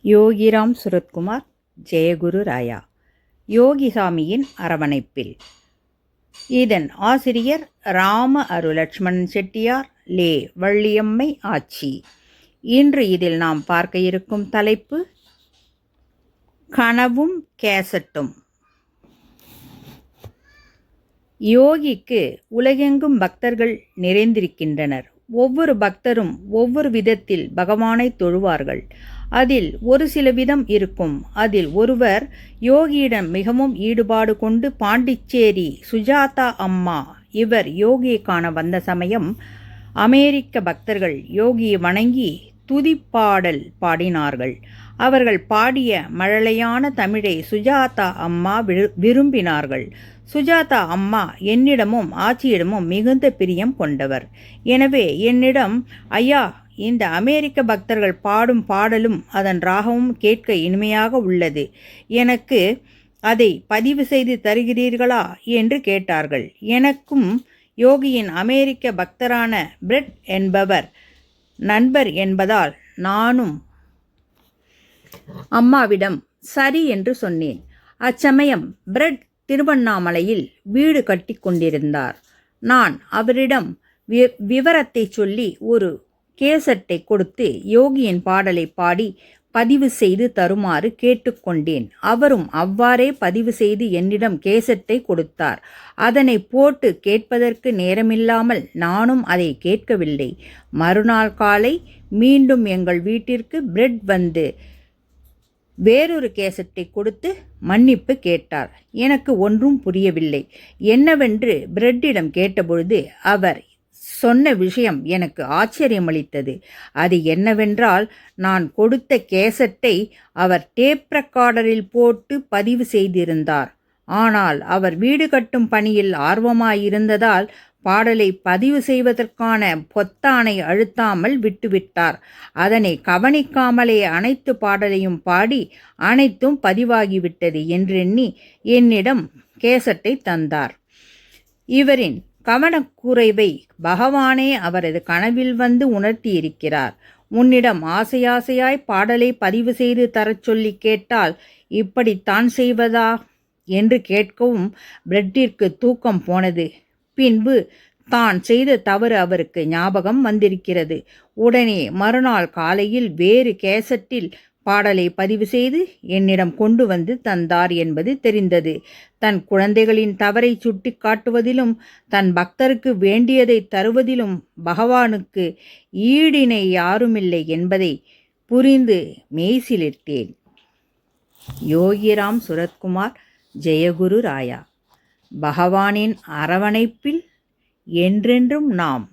யோகிராம் சுரத்குமார், ஜெயகுரு ராயா. யோகிசாமியின் அரவணைப்பில். இதன் ஆசிரியர் ராம அருளட்சுமணன் செட்டியார், லே வள்ளியம்மை ஆச்சி. இன்று இதில் நாம் பார்க்க இருக்கும் தலைப்பு கனவும் கேசட்டும். யோகிக்கு உலகெங்கும் பக்தர்கள் நிறைந்திருக்கின்றனர். ஒவ்வொரு பக்தரும் ஒவ்வொரு விதத்தில் பகவானை தொழுவார்கள். அதில் ஒரு சில விதம் இருக்கும். அதில் ஒருவர் யோகியிடம் மிகவும் ஈடுபாடு கொண்டு பாண்டிச்சேரி சுஜாதா அம்மா இவர் யோகியை காண வந்த சமயம் அமெரிக்க பக்தர்கள் யோகியை வணங்கி துதிப்பாடல் பாடினார்கள். அவர்கள் பாடிய மழலையான தமிழை சுஜாதா அம்மா விரும்பினார்கள். சுஜாதா அம்மா என்னிடமும் ஆச்சியிடமும் மிகுந்த பிரியம் கொண்டவர். எனவே என்னிடம், ஐயா, இந்த அமெரிக்க பக்தர்கள் பாடும் பாடலும் அதன் ராகமும் கேட்க இனிமையாக உள்ளது. எனக்கு அதை பதிவு செய்து தருகிறீர்களா என்று கேட்டார்கள். எனக்கும் யோகியின் அமெரிக்க பக்தரான பிரெட் என்பவர் நண்பர் என்பதால் நானும் அம்மாவிடம் சரி என்று சொன்னேன். அச்சமயம் பிரெட் திருவண்ணாமலையில் வீடு கட்டி கொண்டிருந்தார். நான் அவரிடம் விவரத்தை சொல்லி ஒரு கேசட்டை கொடுத்து யோகியின் பாடலை பாடி பதிவு செய்து தருமாறு கேட்டுக்கொண்டேன். அவரும் அவ்வாறே பதிவு செய்து என்னிடம் கேசட்டை கொடுத்தார். அதனை போட்டு கேட்பதற்கு நேரமில்லாமல் நானும் அதை கேட்கவில்லை. மறுநாள் காலை மீண்டும் எங்கள் வீட்டிற்கு பிரெட் வந்து வேறொரு கேசட்டை கொடுத்து மன்னிப்பு கேட்டார். எனக்கு ஒன்றும் புரியவில்லை. என்னவென்று பிரெட்டிடம் கேட்டபொழுது அவர் சொன்ன விஷயம் எனக்கு ஆச்சரியமளித்தது. அது என்னவென்றால், நான் கொடுத்த கேசட்டை அவர் டேப் ரெக்கார்டரில் போட்டு பதிவு செய்திருந்தார். ஆனால் அவர் வீடு கட்டும் பணியில் ஆர்வமாயிருந்ததால் பாடலை பதிவு செய்வதற்கான பொத்தானை அழுத்தாமல் விட்டுவிட்டார். அதனை கவனிக்காமலே அனைத்து பாடலையும் பாடி அனைத்தும் பதிவாகிவிட்டது என்றெண்ணி என்னிடம் கேசட்டை தந்தார். இவரின் கவனக்குறைவை பகவானே அவரது கனவில் வந்து உணர்த்தியிருக்கிறார். உன்னிடம் ஆசையாய் பாடலை பதிவு செய்து தரச் சொல்லி கேட்டால் இப்படித்தான் செய்வதா என்று கேட்கவும் பிரெட்டிற்கு தூக்கம் போனது. பின்பு தான் செய்த தவறு அவருக்கு ஞாபகம் வந்திருக்கிறது. உடனே மறுநாள் காலையில் வேறு கேசட்டில் பாடலை பதிவு செய்து என்னிடம் கொண்டு வந்து தந்தார் என்பது தெரிந்தது. தன் குழந்தைகளின் தவறை சுட்டி காட்டுவதிலும் தன் பக்தருக்கு வேண்டியதை தருவதிலும் பகவானுக்கு ஈடிணை யாருமில்லை என்பதை புரிந்து மெய்சிலிர்த்தேன். யோகிராம் சுரத்குமார், ஜெயகுரு ராயா. பகவானின் அரவணைப்பில் என்றென்றும் நாம்.